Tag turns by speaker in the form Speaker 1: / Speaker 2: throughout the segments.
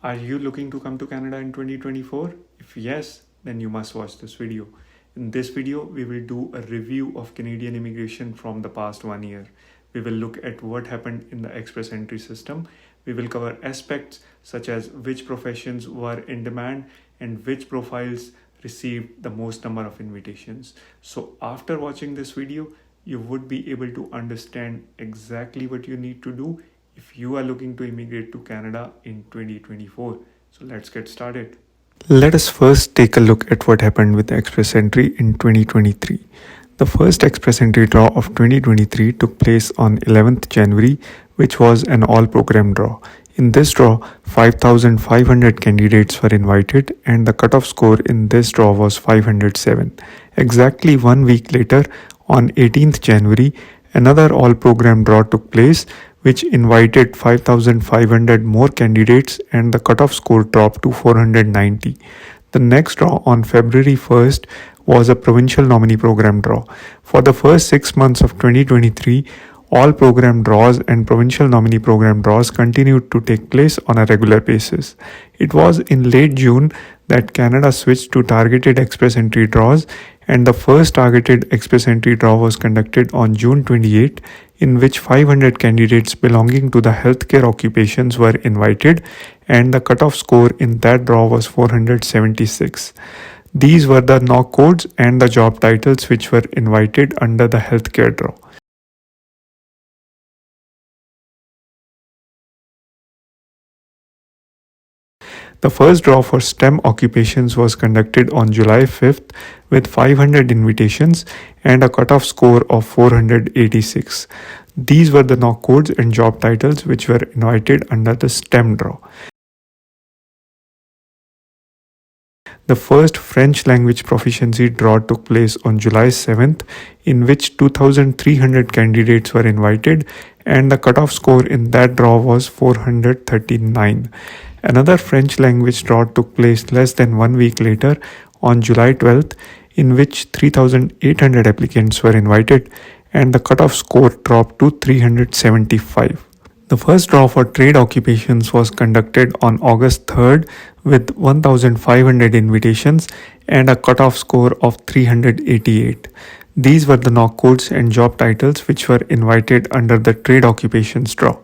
Speaker 1: Are you looking to come to Canada in 2024? If yes, then you must watch this video. In this video, we will do a review of Canadian immigration from the past 1 year. We will look at what happened in the express entry system. We will cover aspects such as which professions were in demand and which profiles received the most number of invitations. So after watching this video, you would be able to understand exactly what you need to do if you are looking to immigrate to Canada in 2024. So let's get started. Let us first take a look at what happened with the express entry in 2023. The first express entry draw of 2023 took place on 11th January, which was an all-program draw. In this draw, 5,500 candidates were invited and the cutoff score in this draw was 507. Exactly 1 week later, on 18th January, another all-program draw took place which invited 5,500 more candidates and the cutoff score dropped to 490. The next draw on February 1st was a provincial nominee program draw. For the first 6 months of 2023, all program draws and provincial nominee program draws continued to take place on a regular basis. It was in late June that Canada switched to targeted express entry draws, and the first targeted express entry draw was conducted on June 28, in which 500 candidates belonging to the healthcare occupations were invited, and the cutoff score in that draw was 476. These were the knock codes and the job titles which were invited under the healthcare draw. The first draw for STEM occupations was conducted on July 5th with 500 invitations and a cutoff score of 486. These were the knock codes and job titles which were invited under the STEM draw. The first French language proficiency draw took place on July 7th, in which 2,300 candidates were invited and the cutoff score in that draw was 439. Another French language draw took place less than 1 week later on July 12th, in which 3,800 applicants were invited and the cutoff score dropped to 375. The first draw for trade occupations was conducted on August 3rd with 1,500 invitations and a cutoff score of 388. These were the knock codes and job titles which were invited under the trade occupations draw.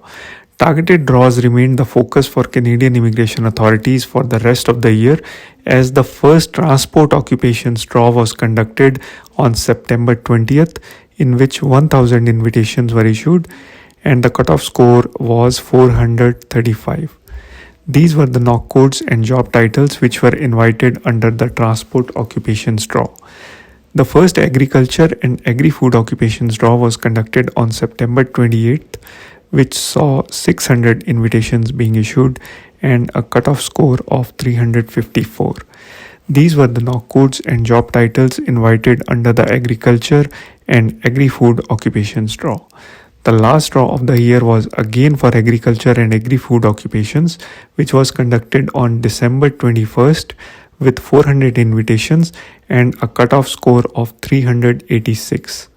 Speaker 1: Targeted draws remained the focus for Canadian immigration authorities for the rest of the year, as the first transport occupations draw was conducted on September 20th, in which 1,000 invitations were issued and the cutoff score was 435. These were the knock codes and job titles which were invited under the transport occupations draw. The first agriculture and agri-food occupations draw was conducted on September 28th, which saw 600 invitations being issued and a cutoff score of 354. These were the knock codes and job titles invited under the agriculture and agri-food occupations draw. The last draw of the year was again for agriculture and agri-food occupations, which was conducted on December 21st with 400 invitations and a cutoff score of 386.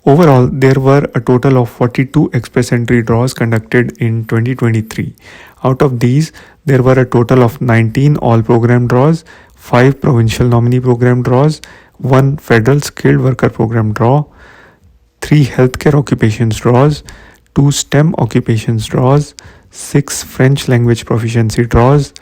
Speaker 1: Overall, there were a total of 42 express entry draws conducted in 2023. Out of these, there were a total of 19 all-program draws, 5 provincial nominee program draws, 1 federal skilled worker program draw, 3 healthcare occupations draws, 2 STEM occupations draws, 6 French language proficiency draws,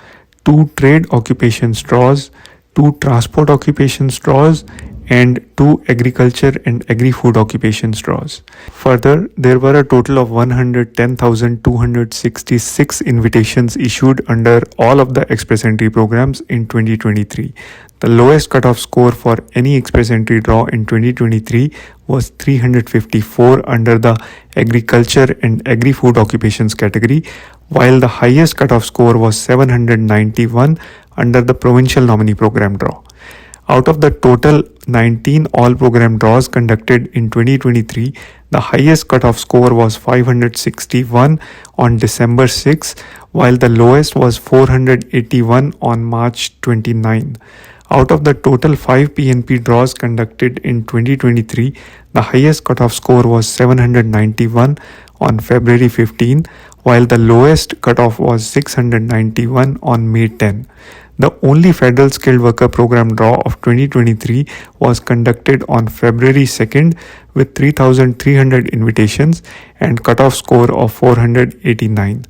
Speaker 1: 2 trade occupations draws, 2 transport occupations draws, and 2 agriculture and agri-food occupations draws. Further, there were a total of 110,266 invitations issued under all of the express entry programs in 2023. The lowest cutoff score for any express entry draw in 2023 was 354 under the agriculture and agri-food occupations category, while the highest cutoff score was 791 under the provincial nominee program draw. Out of the total 19 all-program draws conducted in 2023, the highest cutoff score was 561 on December 6, while the lowest was 481 on March 29. Out of the total 5 PNP draws conducted in 2023, the highest cutoff score was 791 on February 15, while the lowest cutoff was 691 on May 10. The only federal skilled worker program draw of 2023 was conducted on February 2nd with 3,300 invitations and cutoff score of 489.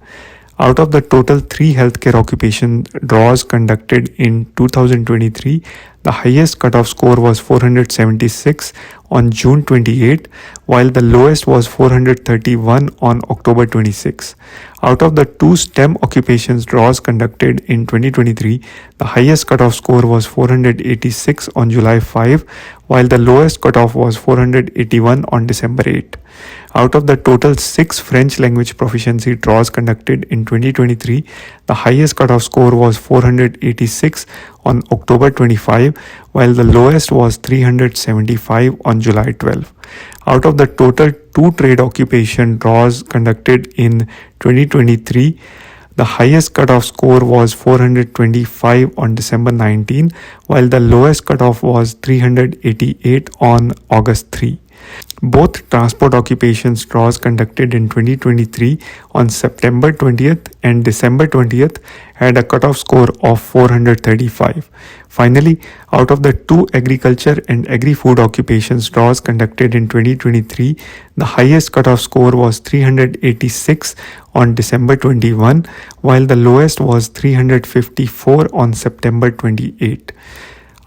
Speaker 1: Out of the total 3 healthcare occupation draws conducted in 2023, the highest cutoff score was 476 on June 28, while the lowest was 431 on October 26. Out of the 2 STEM occupations draws conducted in 2023, the highest cutoff score was 486 on July 5, while the lowest cutoff was 481 on December 8. Out of the total 6 French language proficiency draws conducted in 2023, the highest cutoff score was 486 on October 25, while the lowest was 375 on July 12. Out of the total 2 trade occupation draws conducted in 2023, the highest cutoff score was 425 on December 19, while the lowest cutoff was 388 on August 3. Both transport occupations draws conducted in 2023 on September 20th and December 20th had a cutoff score of 435. Finally, out of the 2 agriculture and agri-food occupations draws conducted in 2023, the highest cutoff score was 386 on December 21, while the lowest was 354 on September 28.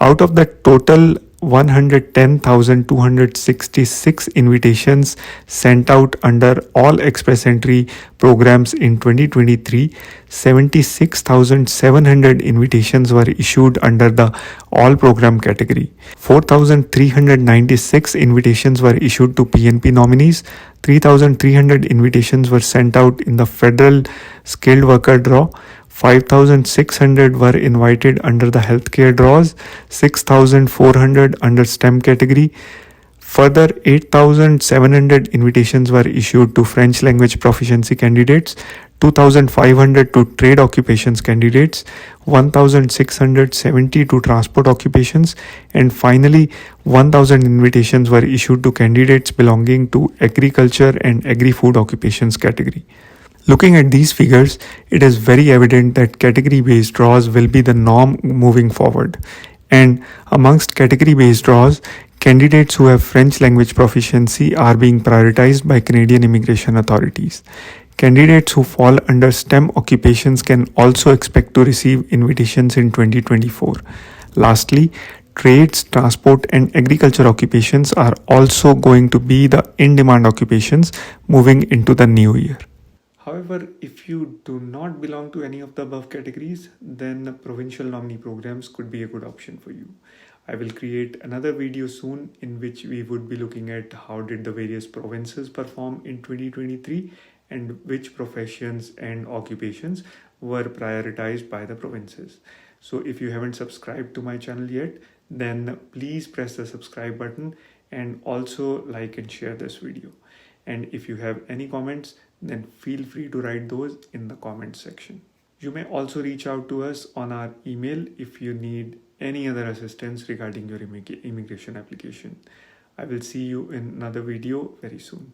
Speaker 1: Out of the total 110,266 invitations sent out under all express entry programs in 2023, 76,700 invitations were issued under the all program category. 4,396 invitations were issued to PNP nominees. 3,300 invitations were sent out in the federal skilled worker draw. 5,600 were invited under the healthcare draws, 6,400 under STEM category. Further, 8,700 invitations were issued to French language proficiency candidates, 2,500 to trade occupations candidates, 1,670 to transport occupations, and finally 1,000 invitations were issued to candidates belonging to agriculture and agri-food occupations category. Looking at these figures, it is very evident that category-based draws will be the norm moving forward. And amongst category-based draws, candidates who have French language proficiency are being prioritized by Canadian immigration authorities. Candidates who fall under STEM occupations can also expect to receive invitations in 2024. Lastly, trades, transport, and agriculture occupations are also going to be the in-demand occupations moving into the new year. However, if you do not belong to any of the above categories, then provincial nominee programs could be a good option for you. I will create another video soon in which we would be looking at how did the various provinces perform in 2023 and which professions and occupations were prioritized by the provinces. So if you haven't subscribed to my channel yet, then please press the subscribe button and also like and share this video. And if you have any comments, then feel free to write those in the comments section. You may also reach out to us on our email if you need any other assistance regarding your immigration application. I will see you in another video very soon.